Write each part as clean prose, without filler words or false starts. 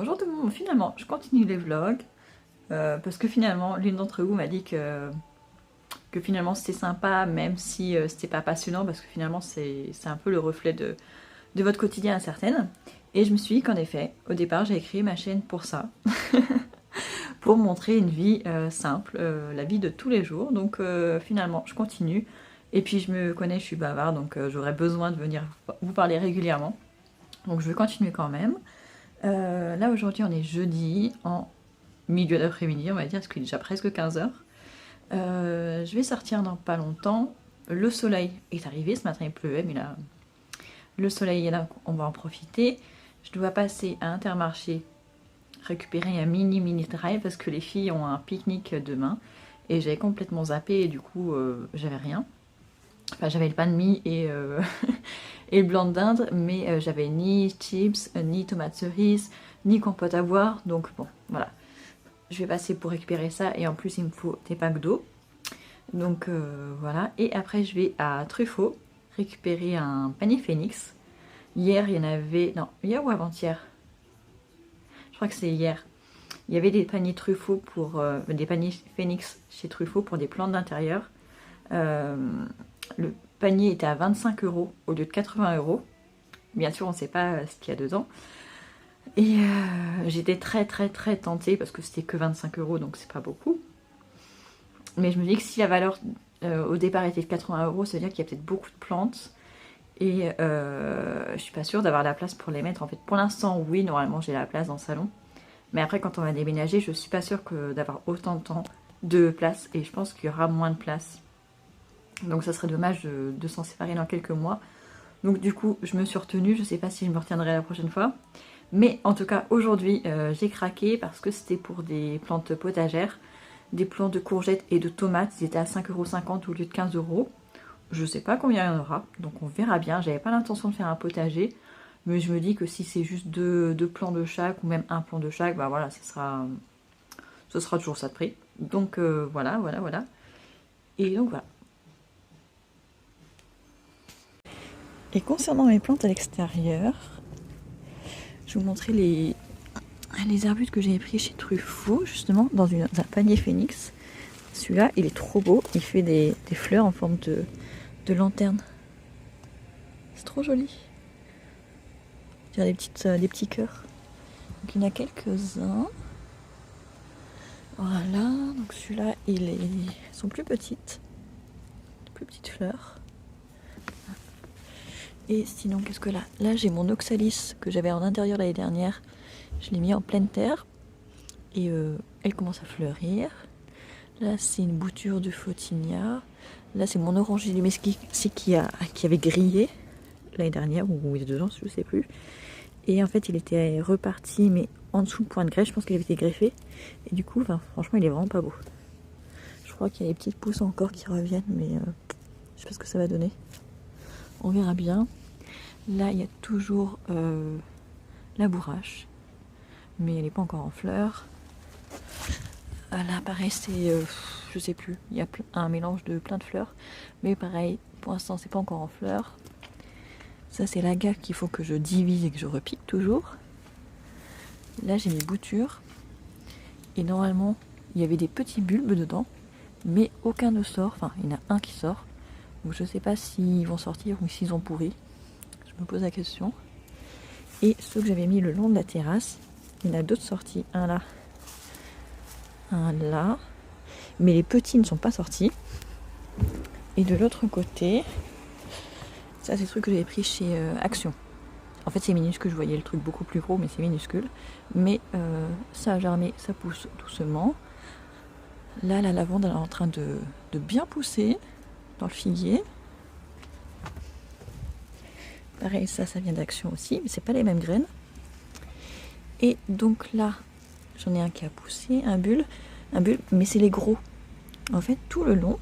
Bonjour tout le monde, finalement je continue les vlogs parce que finalement l'une d'entre vous m'a dit que finalement c'était sympa même si c'était pas passionnant parce que finalement c'est un peu le reflet de votre quotidien à certaines. Et je me suis dit qu'en effet, au départ j'ai créé ma chaîne pour ça, pour montrer une vie simple, la vie de tous les jours. Donc finalement je continue et puis je me connais, je suis bavarde donc j'aurais besoin de venir vous parler régulièrement. Donc je vais continuer quand même. Là aujourd'hui on est jeudi en milieu d'après-midi on va dire parce qu'il est déjà presque 15h. Je vais sortir dans pas longtemps. Le soleil est arrivé, ce matin il pleuvait mais là le soleil est là, on va en profiter. Je dois passer à Intermarché récupérer un mini drive parce que les filles ont un pique-nique demain et j'avais complètement zappé et du coup j'avais rien. Enfin j'avais le pain de mie et, et le blanc de dinde, mais j'avais ni chips, ni tomates cerises, ni compote à boire, donc bon voilà. Je vais passer pour récupérer ça et en plus il me faut des packs d'eau. Donc voilà, et après je vais à Truffaut récupérer un panier Phoenix. Hier il y en avait, non hier ou avant-hier, je crois que c'est hier. Il y avait des paniers Truffaut pour des paniers Phoenix chez Truffaut pour des plantes d'intérieur. Le panier était à 25 € au lieu de 80 €. Bien sûr on ne sait pas ce qu'il y a dedans. Et j'étais très tentée parce que c'était que 25 € donc c'est pas beaucoup. Mais je me dis que si la valeur au départ était de 80 €, ça veut dire qu'il y a peut-être beaucoup de plantes. Et je suis pas sûre d'avoir la place pour les mettre. En fait, pour l'instant, oui, normalement j'ai la place dans le salon. Mais après, quand on va déménager, je suis pas sûre d'avoir autant de temps de place. Et je pense qu'il y aura moins de place. Donc ça serait dommage de s'en séparer dans quelques mois. Donc du coup, je me suis retenue. Je sais pas si je me retiendrai la prochaine fois. Mais en tout cas, aujourd'hui, j'ai craqué parce que c'était pour des plantes potagères. Des plants de courgettes et de tomates, ils étaient à 5,50 € au lieu de 15 €. Je sais pas combien il y en aura, donc on verra bien. J'avais pas l'intention de faire un potager, mais je me dis que si c'est juste deux plants de chaque ou même un plant de chaque, bah voilà, ce sera toujours ça de prix. Donc voilà. Et donc voilà. Et concernant mes plantes à l'extérieur, je vais vous montrer les arbustes que j'ai pris chez Truffaut, justement, dans un panier Phoenix. Celui-là, il est trop beau. Il fait des fleurs en forme de lanterne. C'est trop joli. Il y a des petits cœurs. Donc il y en a quelques-uns. Voilà. Donc celui-là, ils sont plus petites. Plus petites fleurs. Et sinon, qu'est-ce que là? Là, j'ai mon oxalis que j'avais en intérieur l'année dernière. Je l'ai mis en pleine terre. Et elle commence à fleurir. Là, c'est une bouture de Photinia. Là, c'est mon orange mesquite qui avait grillé l'année dernière, ou il y a 2 ans, je ne sais plus. Et en fait, il était reparti, mais en dessous le point de greffe. Je pense qu'il avait été greffé. Et du coup, franchement, il est vraiment pas beau. Je crois qu'il y a des petites pousses encore qui reviennent, mais je sais pas ce que ça va donner. On verra bien. Là, il y a toujours la bourrache, mais elle n'est pas encore en fleurs. Là, pareil, c'est, je sais plus, il y a un mélange de plein de fleurs, mais pareil, pour l'instant, c'est pas encore en fleurs. Ça, c'est l'agave qu'il faut que je divise et que je repique toujours. Là, j'ai mes boutures, et normalement, il y avait des petits bulbes dedans, mais aucun ne sort. Enfin, il y en a un qui sort, donc je sais pas s'ils vont sortir ou s'ils ont pourri. Je me pose la question. Et ceux que j'avais mis le long de la terrasse, il y en a d'autres sortis, un là. Un là, mais les petits ne sont pas sortis. Et de l'autre côté, ça c'est le truc que j'avais pris chez Action. En fait c'est minuscule, je voyais le truc beaucoup plus gros mais c'est minuscule. Mais ça a germé, ça pousse doucement. Là la lavande elle est en train de bien pousser dans le figuier. Pareil, ça vient d'Action aussi, mais c'est pas les mêmes graines. Et donc là, j'en ai un qui a poussé, un bulbe, mais c'est les gros. En fait, tout le long,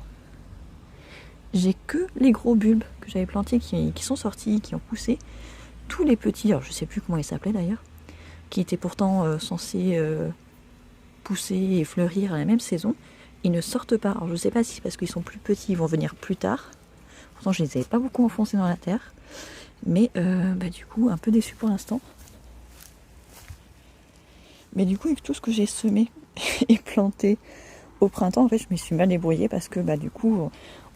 j'ai que les gros bulbes que j'avais plantés qui sont sortis, qui ont poussé. Tous les petits, alors je sais plus comment ils s'appelaient d'ailleurs, qui étaient pourtant censés pousser et fleurir à la même saison, ils ne sortent pas. Alors je sais pas si c'est parce qu'ils sont plus petits, ils vont venir plus tard. Pourtant, je les avais pas beaucoup enfoncés dans la terre. Mais du coup, un peu déçu pour l'instant. Mais du coup, avec tout ce que j'ai semé et planté au printemps, en fait, je me suis mal débrouillée parce que du coup,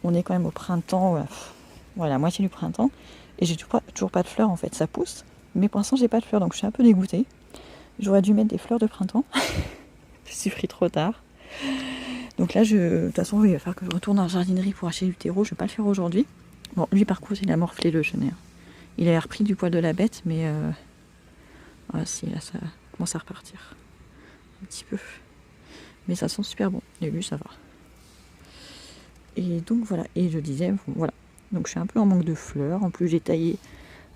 on est quand même au printemps, voilà, la moitié du printemps, et j'ai toujours pas de fleurs en fait, ça pousse, mais pour l'instant j'ai pas de fleurs, donc je suis un peu dégoûtée. J'aurais dû mettre des fleurs de printemps, je suis pris trop tard. Donc là, de toute façon, il va falloir que je retourne en jardinerie pour acheter du terreau, je vais pas le faire aujourd'hui. Bon, lui par contre, il a morflé le chenêt. Il a repris du poil de la bête, mais si, là, ça commence à repartir un petit peu. Mais ça sent super bon, et lui, ça va. Et donc voilà, et je disais, voilà. Donc je suis un peu en manque de fleurs. En plus, j'ai taillé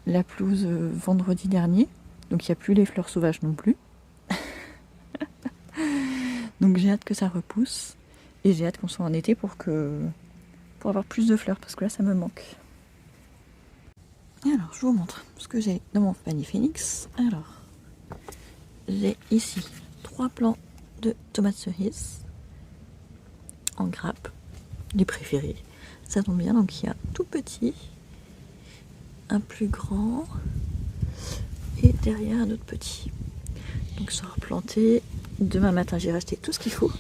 la pelouse vendredi dernier, donc il n'y a plus les fleurs sauvages non plus. Donc j'ai hâte que ça repousse, et j'ai hâte qu'on soit en été pour avoir plus de fleurs, parce que là, ça me manque. Et alors, je vous montre ce que j'ai dans mon panier Phoenix. Alors, j'ai ici 3 plants de tomates cerises en grappe, les préférés. Ça tombe bien, donc il y a tout petit, un plus grand et derrière un autre petit. Donc ça sera planté. Demain matin, j'ai racheté tout ce qu'il faut.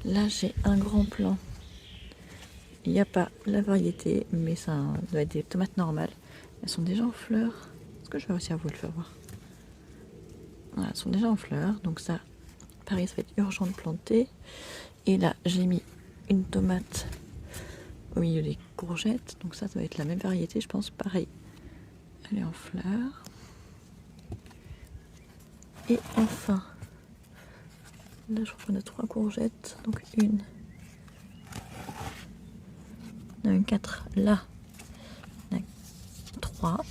Là, j'ai un grand plant. Il n'y a pas la variété, mais ça doit être des tomates normales. Elles sont déjà en fleurs. Est-ce que je vais réussir à vous le faire voir? Voilà, elles sont déjà en fleurs. Donc ça, pareil, ça va être urgent de planter. Et là, j'ai mis une tomate au milieu des courgettes. Donc ça va être la même variété, je pense. Pareil, elle est en fleurs. Et enfin, là, je crois qu'on a 3 courgettes. Donc une. On a une 4 là. On a 3.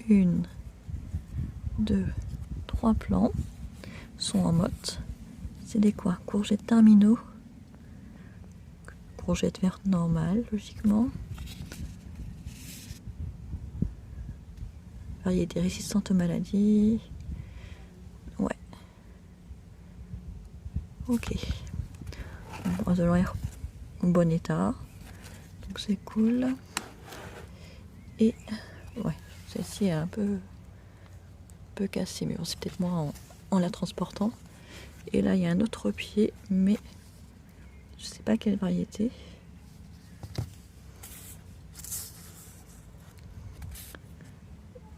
1, 2, 3 plants sont en motte. C'est des quoi? Courgettes terminaux. Courgettes vertes normales, logiquement. Variété résistante aux maladies. Ouais. Ok. Elles ont l'air en bon état. Donc c'est cool. Et ouais, celle-ci est un peu cassée, mais bon, c'est peut-être moi en la transportant. Et là, il y a un autre pied, mais je sais pas quelle variété.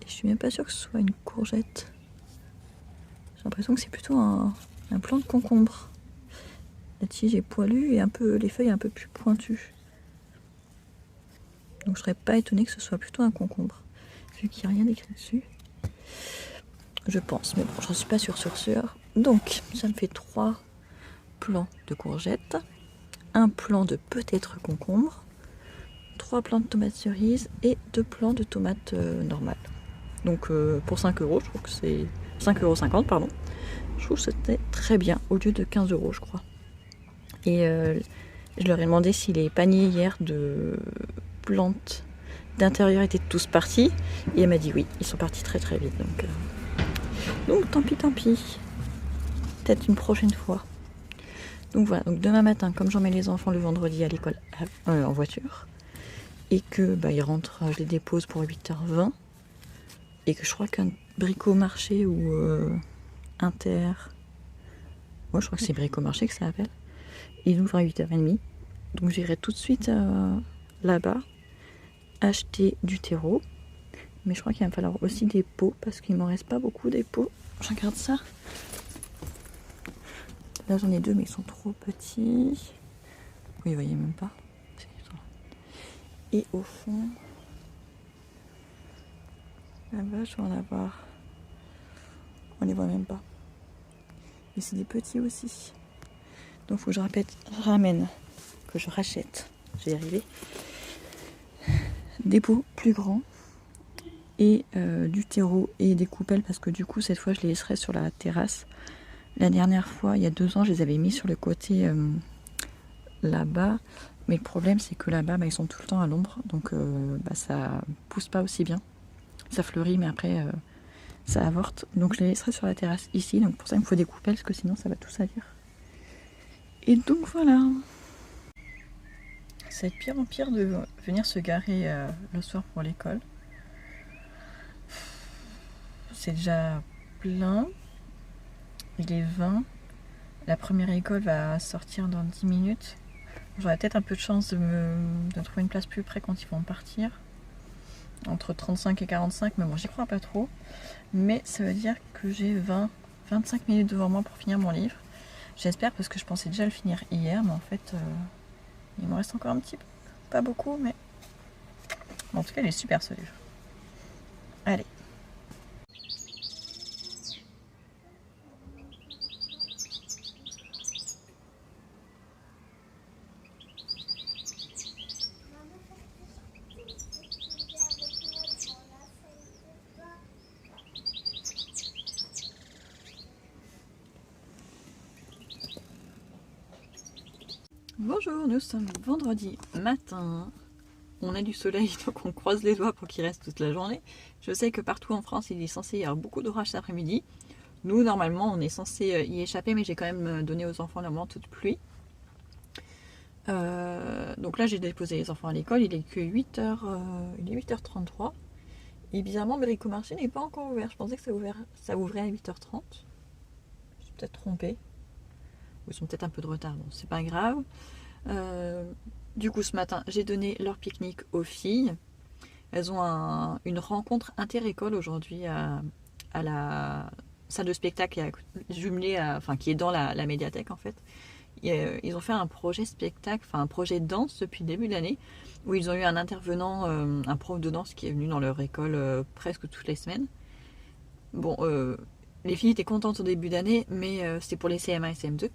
Et je suis même pas sûre que ce soit une courgette. J'ai l'impression que c'est plutôt un plant de concombre. La tige est poilue et les feuilles un peu plus pointues. Donc je serais pas étonnée que ce soit plutôt un concombre, vu qu'il n'y a rien écrit dessus. Je pense, mais bon, j'en suis pas sûre. Donc, ça me fait 3 plants de courgettes, un plant de peut-être concombre, 3 plants de tomates cerises et 2 plants de tomates normales. Donc pour 5 €, je trouve que c'est 5,50 €, pardon. Je trouve que c'était très bien, au lieu de 15 €, je crois. Et je leur ai demandé si les paniers hier de plantes d'intérieur étaient tous partis. Et elle m'a dit oui, ils sont partis très très vite. Donc tant pis. Peut-être une prochaine fois. Donc voilà, donc demain matin, comme j'emmène les enfants le vendredi à l'école en voiture, et que ils rentrent, je les dépose pour 8h20, et que je crois qu'un bricomarché ou Inter, moi je crois que c'est bricomarché que ça s'appelle, il ouvre à 8h30, donc j'irai tout de suite là-bas acheter du terreau, mais je crois qu'il va me falloir aussi des pots, parce qu'il m'en reste pas beaucoup des pots. Je regarde ça. Là j'en ai 2, mais ils sont trop petits. Oui, vous voyez même pas. Et au fond, là-bas, je vais en avoir. On les voit même pas. Mais c'est des petits aussi. Donc il faut que je rachète, je vais y arriver, des pots plus grands et du terreau et des coupelles, parce que du coup cette fois je les laisserai sur la terrasse. La dernière fois, il y a 2 ans, je les avais mis sur le côté là-bas, mais le problème c'est que là-bas ils sont tout le temps à l'ombre, donc ça pousse pas aussi bien. Ça fleurit, mais après ça avorte, donc je les laisserai sur la terrasse ici. Donc pour ça il me faut des coupelles, parce que sinon ça va tout salir. Et donc voilà, ça va être pire en pire de venir se garer le soir pour l'école. C'est déjà plein. il est 20. La première école va sortir dans 10 minutes. J'aurai peut-être un peu de chance de trouver une place plus près quand ils vont partir. Entre 35 et 45, mais bon, j'y crois pas trop. Mais ça veut dire que j'ai 25 minutes devant moi pour finir mon livre. J'espère, parce que je pensais déjà le finir hier, mais en fait, il me reste encore un petit peu. Pas beaucoup, mais... En tout cas, il est super ce livre. Allez. Bonjour, nous sommes vendredi matin. On a du soleil, donc on croise les doigts pour qu'il reste toute la journée. Je sais que partout en France, il est censé y avoir beaucoup d'orages cet après-midi. Nous, normalement, on est censé y échapper, mais j'ai quand même donné aux enfants la manteau de pluie. Donc là, j'ai déposé les enfants à l'école. Il est que 8h, il est 8h33. Et bizarrement, Bricomarché n'est pas encore ouvert. Je pensais que ça ouvrait à 8h30. Je suis peut-être trompée. Ils sont peut-être un peu de retard, bon, c'est pas grave. Du coup, ce matin, j'ai donné leur pique-nique aux filles. Elles ont une rencontre inter-école aujourd'hui à la salle de spectacle jumelée, qui est dans la médiathèque en fait. Ils ont fait un projet spectacle, un projet de danse depuis le début de l'année, où ils ont eu un intervenant, un prof de danse qui est venu dans leur école presque toutes les semaines. Bon, les filles étaient contentes au début d'année, mais c'était pour les CM1 et CM2.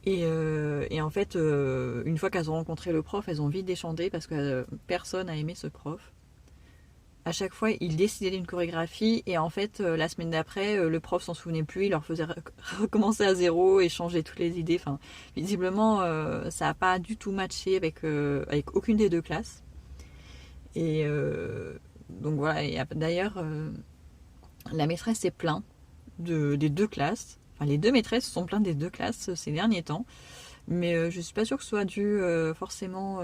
Et en fait, une fois qu'elles ont rencontré le prof, elles ont vite déchanté parce que personne n'a aimé ce prof. À chaque fois, il décidait d'une chorégraphie et en fait, la semaine d'après, le prof s'en souvenait plus, il leur faisait recommencer à zéro et changer toutes les idées. Enfin, visiblement, ça n'a pas du tout matché avec aucune des deux classes. Et donc voilà, et d'ailleurs, la maîtresse s'est plainte des deux classes. Enfin, les deux maîtresses sont plaintes des deux classes ces derniers temps. Mais je ne suis pas sûre que ce soit dû forcément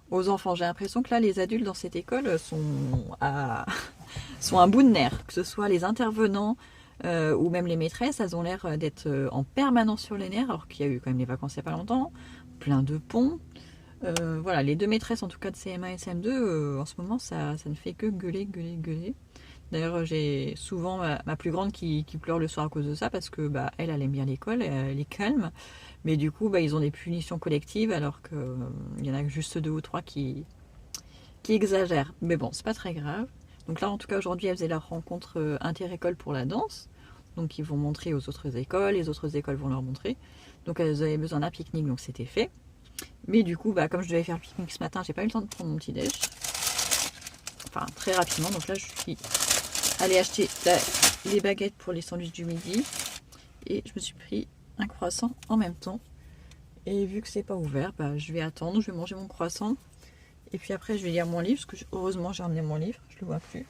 aux enfants. J'ai l'impression que là, les adultes dans cette école sont à bout de nerfs. Que ce soit les intervenants ou même les maîtresses, elles ont l'air d'être en permanence sur les nerfs, alors qu'il y a eu quand même les vacances il n'y a pas longtemps. Plein de ponts. Voilà, les deux maîtresses en tout cas de CM1 et CM2, en ce moment, ça ne fait que gueuler, gueuler, gueuler. D'ailleurs, j'ai souvent ma plus grande qui pleure le soir à cause de ça parce que elle aime bien l'école, elle est calme. Mais du coup, ils ont des punitions collectives alors qu'il y en a juste 2 ou 3 qui exagèrent. Mais bon, c'est pas très grave. Donc là, en tout cas, aujourd'hui, elles faisaient leur rencontre inter-école pour la danse. Donc ils vont montrer aux autres écoles, les autres écoles vont leur montrer. Donc elles avaient besoin d'un pique-nique, donc c'était fait. Mais du coup, comme je devais faire le pique-nique ce matin, j'ai pas eu le temps de prendre mon petit déj. Enfin, très rapidement. Donc là, je suis allée acheter les baguettes pour les sandwichs du midi. Et je me suis pris un croissant en même temps. Et vu que c'est pas ouvert, je vais attendre. Je vais manger mon croissant. Et puis après, je vais lire mon livre. Parce que heureusement, j'ai ramené mon livre. Je le vois plus.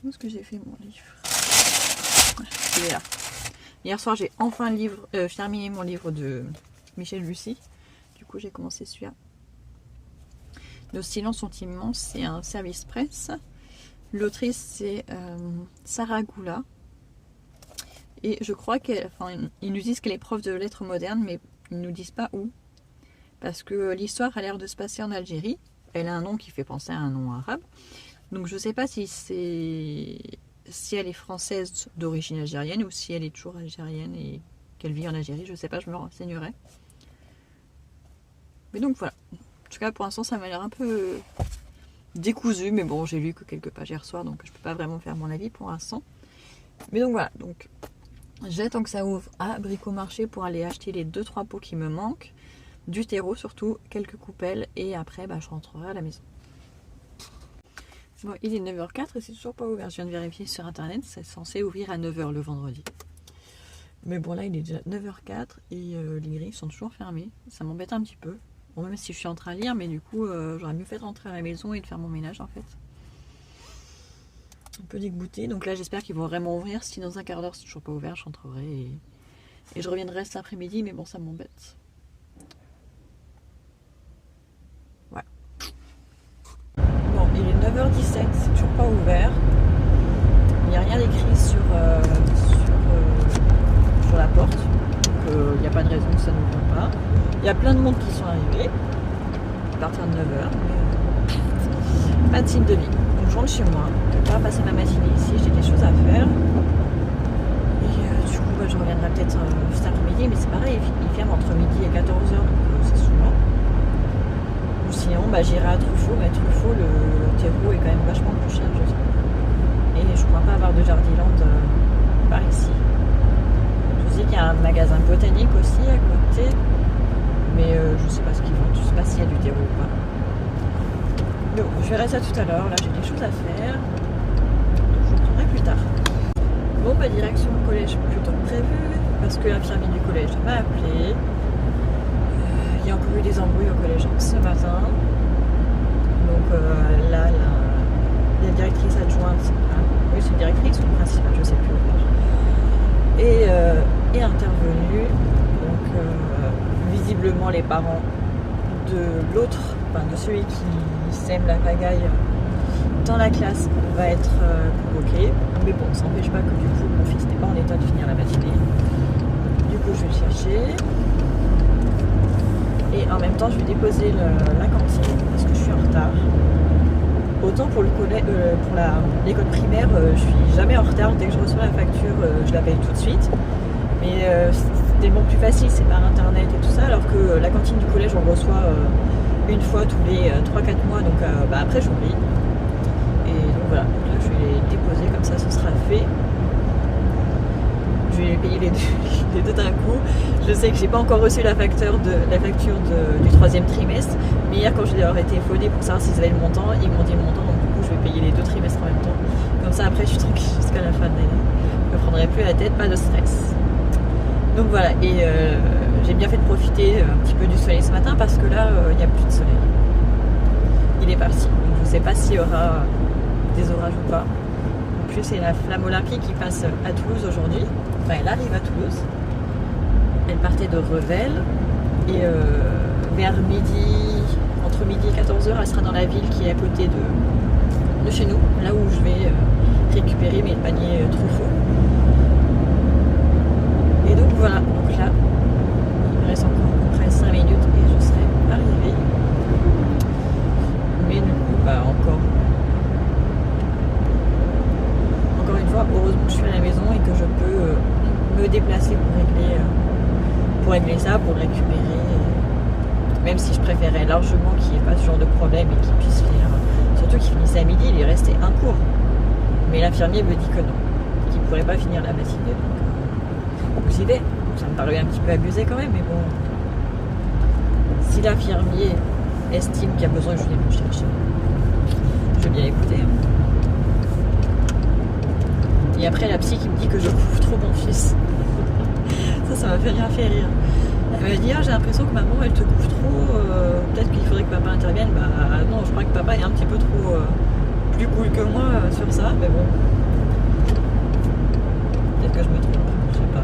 Où est-ce que j'ai fait mon livre? Il est là. Hier soir, j'ai enfin terminé mon livre de Michel Lucie. Du coup, j'ai commencé celui-là. Nos silences sont immenses. C'est un service presse. L'autrice, c'est Sarah Goula. Et je crois ils nous disent qu'elle est prof de lettres modernes, mais ils nous disent pas où. Parce que l'histoire a l'air de se passer en Algérie. Elle a un nom qui fait penser à un nom arabe. Donc je sais pas si elle est française d'origine algérienne ou si elle est toujours algérienne et qu'elle vit en Algérie. Je sais pas, je me renseignerai. Mais donc voilà. En tout cas, pour l'instant, ça m'a l'air un peu décousu. Mais bon, j'ai lu que quelques pages hier soir, donc je peux pas vraiment faire mon avis pour l'instant. Mais donc voilà. Donc j'attends que ça ouvre à Bricomarché pour aller acheter les 2-3 pots qui me manquent. Du terreau surtout, quelques coupelles. Et après, je rentrerai à la maison. Bon, il est 9h04 et c'est toujours pas ouvert. Je viens de vérifier sur internet, c'est censé ouvrir à 9h le vendredi. Mais bon, là il est déjà 9h04 et les grilles sont toujours fermées. Ça m'embête un petit peu. Bon, même si je suis en train de lire, mais du coup, j'aurais mieux fait de rentrer à la maison et de faire mon ménage en fait. Un peu dégoûté. Donc là, j'espère qu'ils vont vraiment ouvrir. Si dans un quart d'heure c'est toujours pas ouvert, je rentrerai et je reviendrai cet après-midi. Mais bon, ça m'embête. Bon, il est 9h17, c'est toujours pas ouvert. Il n'y a rien d'écrit sur pas de raison que ça ne vienne pas. Il y a plein de monde qui sont arrivés à partir de 9h. Pas de signe de vie. Donc je rentre chez moi, je vais pas passer ma matinée ici, j'ai des choses à faire. Et du coup je reviendrai peut-être cet après-midi, mais c'est pareil, il ferme entre midi et 14h, donc c'est souvent. Ou sinon j'irai à Truffaut, mais Truffaut le terreau est quand même vachement plus cher, je trouve. Et je crois pas avoir de Jardiland par ici. Je vous dis qu'il y a un magasin botanique aussi à côté, mais je sais pas ce qu'ils vendent, je sais pas s'il y a du terreau ou pas. Bon, je verrai ça tout à l'heure, là j'ai des choses à faire, donc je vous reprendrai plus tard. Bon, direction le collège plutôt que prévu, parce que l'infirmier du collège m'a appelé. Il y a encore eu des embrouilles au collège ce matin. Donc là, la directrice adjointe, oui c'est une directrice ou principale, je sais plus, est intervenue. Donc visiblement les parents de l'autre, de celui qui sème la pagaille dans la classe va être convoqué. Mais bon, ça n'empêche pas que du coup mon fils n'est pas en état de finir la matinée. Du coup je vais le chercher. Et en même temps je vais déposer la cantine parce que je suis en retard. Autant pour l'école primaire, je suis jamais en retard. Dès que je reçois la facture, je la paye tout de suite. Mais c'est tellement plus facile, c'est par internet et tout ça, alors que la cantine du collège on reçoit une fois tous les 3-4 mois, donc après j'oublie. Et donc voilà, donc là je vais les déposer, comme ça ce sera fait. Je vais payer les deux d'un coup. Je sais que j'ai pas encore reçu la facture du 3e trimestre, mais hier quand je leur ai téléphoné pour savoir s'ils avaient le montant, ils m'ont dit le montant, donc du coup je vais payer les 2 trimestres en même temps. Comme ça après je suis tranquille jusqu'à la fin de l'année. Je me prendrai plus la tête, pas de stress. Donc voilà, et j'ai bien fait de profiter un petit peu du soleil ce matin parce que là il n'y a plus de soleil. Il est parti, donc je ne sais pas s'il y aura des orages ou pas. En plus c'est la flamme olympique qui passe à Toulouse aujourd'hui. Enfin elle arrive à Toulouse. Elle partait de Revel et vers midi, entre midi et 14h, elle sera dans la ville qui est à côté de chez nous, là où je vais récupérer mes paniers Truffaut. Et donc voilà, donc là, il me reste encore à peu près 5 minutes et je serai arrivée. Mais du coup, encore une fois, heureusement que je suis à la maison et que je peux me déplacer pour régler ça, pour le récupérer. Même si je préférais largement qu'il n'y ait pas ce genre de problème et qu'il puisse finir. Surtout qu'il finissait à midi, il est resté un cours. Mais l'infirmier me dit que non, qu'il ne pourrait pas finir la matinée. Donc j'y vais. Ça me paraît un petit peu abusé quand même, mais bon. Si l'infirmier estime qu'il y a besoin que je vienne le chercher, je vais bien écouter. Et après la psy qui me dit que je couvre trop mon fils. Ça m'a fait rire. Elle m'a dit j'ai l'impression que maman elle te couvre trop, peut-être qu'il faudrait que papa intervienne. Non, je crois que papa est un petit peu trop plus cool que moi sur ça, mais bon. Peut-être que je me trompe, je sais pas.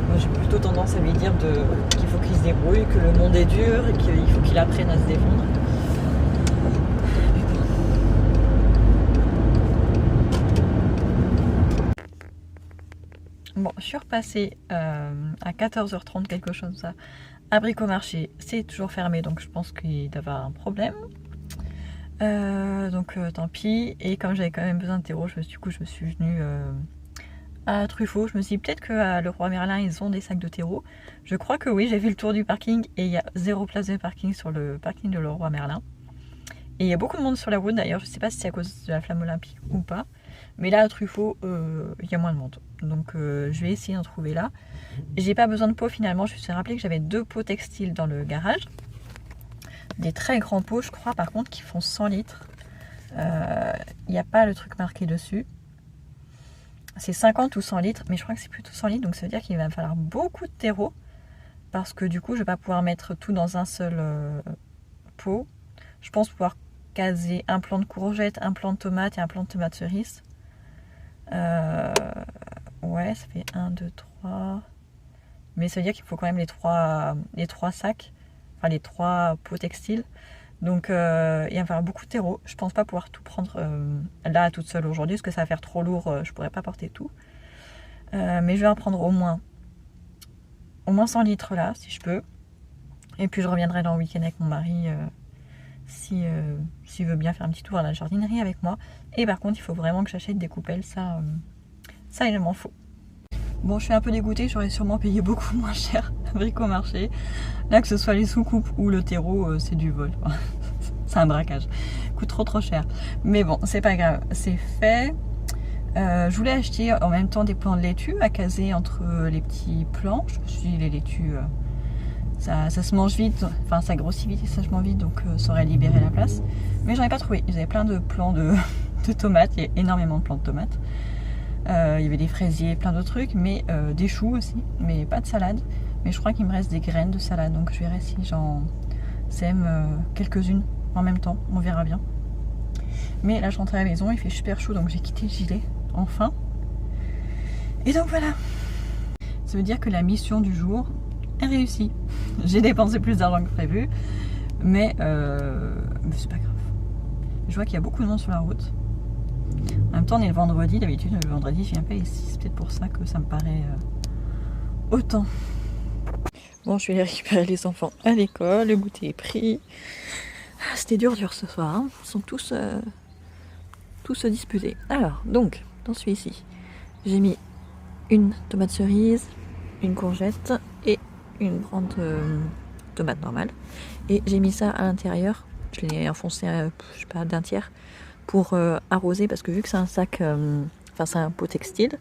Moi j'ai plutôt tendance à lui dire qu'il faut qu'il se débrouille, que le monde est dur et qu'il faut qu'il apprenne à se défendre. Bon, je suis repassée à 14h30, quelque chose comme ça, à Bricomarché. C'est toujours fermé, donc je pense qu'il doit y avoir un problème. Donc tant pis. Et comme j'avais quand même besoin de terreau, je suis venue à Truffaut. Je me suis dit peut-être qu'à Leroy Merlin, ils ont des sacs de terreau. Je crois que oui, j'ai fait le tour du parking et il y a 0 place de parking sur le parking de Leroy Merlin. Et il y a beaucoup de monde sur la route d'ailleurs, je sais pas si c'est à cause de la flamme olympique ou pas. Mais là à Truffaut, il y a moins de monde. Donc je vais essayer d'en trouver là. J'ai pas besoin de pots finalement, je me suis rappelé que j'avais 2 pots textiles dans le garage. Des très grands pots je crois par contre qui font 100 litres. Il n'y a pas le truc marqué dessus. C'est 50 ou 100 litres, mais je crois que c'est plutôt 100 litres. Donc ça veut dire qu'il va me falloir beaucoup de terreau. Parce que du coup je vais pas pouvoir mettre tout dans un seul pot. Je pense pouvoir caser un plant de courgette, un plant de tomate et un plant de tomate cerise. Ouais, ça fait 1, 2, 3. Mais ça veut dire qu'il faut quand même les trois sacs, enfin les 3 pots textiles. Donc il va y avoir beaucoup de terreau. Je pense pas pouvoir tout prendre là toute seule aujourd'hui parce que ça va faire trop lourd. Je pourrais pas porter tout. Mais je vais en prendre au moins 100 litres là, si je peux. Et puis je reviendrai dans le week-end avec mon mari s'il veut bien faire un petit tour à la jardinerie avec moi. Et par contre, il faut vraiment que j'achète des coupelles, ça il m'en faut. Bon, je suis un peu dégoûtée, j'aurais sûrement payé beaucoup moins cher à Bricomarché. Là, que ce soit les sous-coupes ou le terreau, c'est du vol. C'est un braquage. Coûte trop cher. Mais bon, c'est pas grave, c'est fait. Je voulais acheter en même temps des plants de laitue à caser entre les petits plants. Je me suis dit, les laitues, ça se mange vite, enfin ça grossit vite et ça se mange vite, donc ça aurait libéré la place. Mais j'en ai pas trouvé. Ils avaient plein de plants de tomates, il y a énormément de plants de tomates. Il y avait des fraisiers, plein d'autres trucs, mais des choux aussi, mais pas de salade. Mais je crois qu'il me reste des graines de salade, donc je verrai si j'en sème quelques-unes en même temps, on verra bien. Mais là je rentre à la maison, il fait super chaud, donc j'ai quitté le gilet, enfin. Et donc voilà. Ça veut dire que la mission du jour est réussie. J'ai dépensé plus d'argent que prévu, mais c'est pas grave. Je vois qu'il y a beaucoup de monde sur la route. En même temps, on est le vendredi. D'habitude, le vendredi, je viens pas ici. C'est peut-être pour ça que ça me paraît autant. Bon, je vais aller récupérer les enfants à l'école. Le goûter est pris. C'était dur ce soir. Hein. Ils sont tous disputés. Alors, donc, dans celui-ci, j'ai mis une tomate cerise, une courgette et une grande tomate normale. Et j'ai mis ça à l'intérieur. Je l'ai enfoncé, je sais pas, d'un tiers pour arroser, parce que vu que c'est un sac, enfin c'est un pot textile,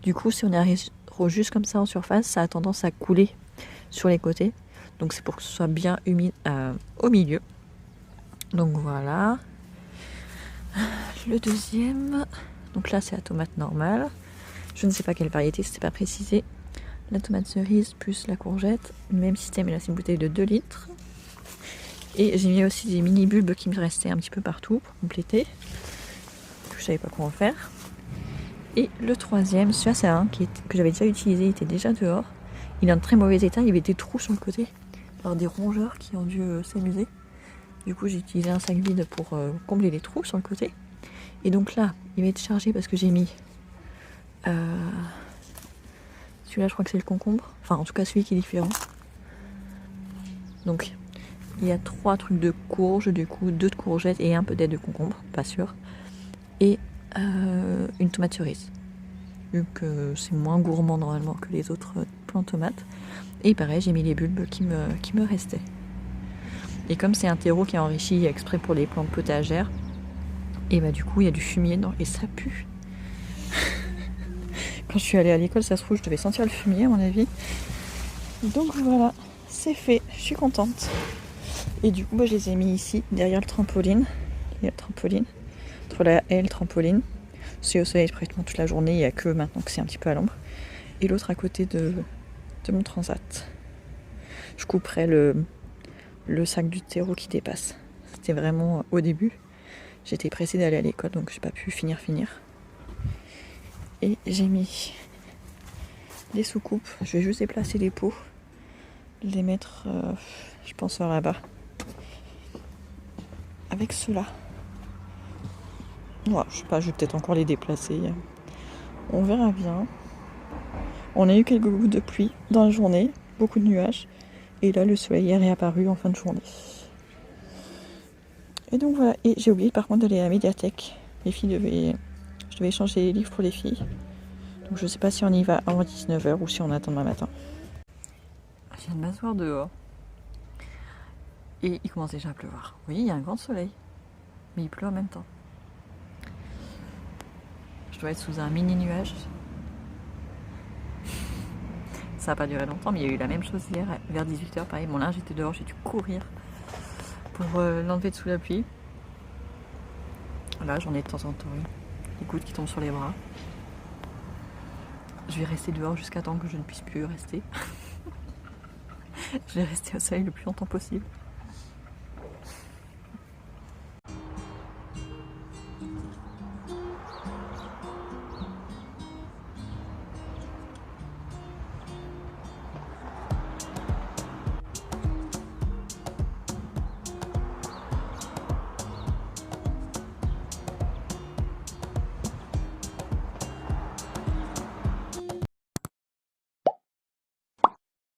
du coup si on arrose juste comme ça en surface, ça a tendance à couler sur les côtés. Donc c'est pour que ce soit bien humide au milieu. Donc voilà. Le deuxième, donc là c'est la tomate normale. Je ne sais pas quelle variété, c'était pas précisé. La tomate cerise plus la courgette, même système, et là c'est une bouteille de 2 litres. Et j'ai mis aussi des mini bulbes qui me restaient un petit peu partout pour compléter. Je savais pas quoi en faire. Et le troisième, celui-là c'est un que j'avais déjà utilisé, il était déjà dehors. Il est en très mauvais état, il y avait des trous sur le côté. Alors des rongeurs qui ont dû s'amuser. Du coup j'ai utilisé un sac vide pour combler les trous sur le côté. Et donc là, il va être chargé parce que j'ai mis... celui-là je crois que c'est le concombre. Enfin en tout cas celui qui est différent. Donc... il y a 3 trucs de courge, du coup 2 de courgettes et un peut-être de concombre, pas sûr. Et une tomate cerise. Vu que c'est moins gourmand normalement que les autres plants de tomates. Et pareil, j'ai mis les bulbes qui me restaient. Et comme c'est un terreau qui est enrichi exprès pour les plantes potagères, et bah du coup il y a du fumier dedans et ça pue. Quand je suis allée à l'école, ça se trouve, je devais sentir le fumier à mon avis. Donc voilà, c'est fait, je suis contente. Et du coup, je les ai mis ici, derrière le trampoline. Il y a le trampoline, entre la haie et le trampoline. C'est au soleil pratiquement toute la journée, il n'y a que maintenant que c'est un petit peu à l'ombre. Et l'autre à côté de mon transat. Je couperai le sac du terreau qui dépasse. C'était vraiment au début. J'étais pressée d'aller à l'école, donc j'ai pas pu finir. Et j'ai mis les sous-coupes. Je vais juste déplacer les pots. Les mettre, je pense, là-bas. Avec ceux-là. Ouais, je sais pas, je vais peut-être encore les déplacer. On verra bien. On a eu quelques gouttes de pluie dans la journée, beaucoup de nuages. Et là, le soleil est réapparu en fin de journée. Et donc voilà. Et j'ai oublié par contre d'aller à la médiathèque. Je devais échanger les livres pour les filles. Donc je sais pas si on y va avant 19h ou si on attend demain matin. Je viens de m'asseoir dehors. Et il commence déjà à pleuvoir. Oui, il y a un grand soleil. Mais il pleut en même temps. Je dois être sous un mini nuage. Ça n'a pas duré longtemps, mais il y a eu la même chose hier, vers 18h. Pareil, mon linge était dehors, j'ai dû courir pour l'enlever de sous la pluie. Là, j'en ai de temps en temps, oui. Des gouttes qui tombent sur les bras. Je vais rester dehors jusqu'à temps que je ne puisse plus rester. Je vais rester au soleil le plus longtemps possible.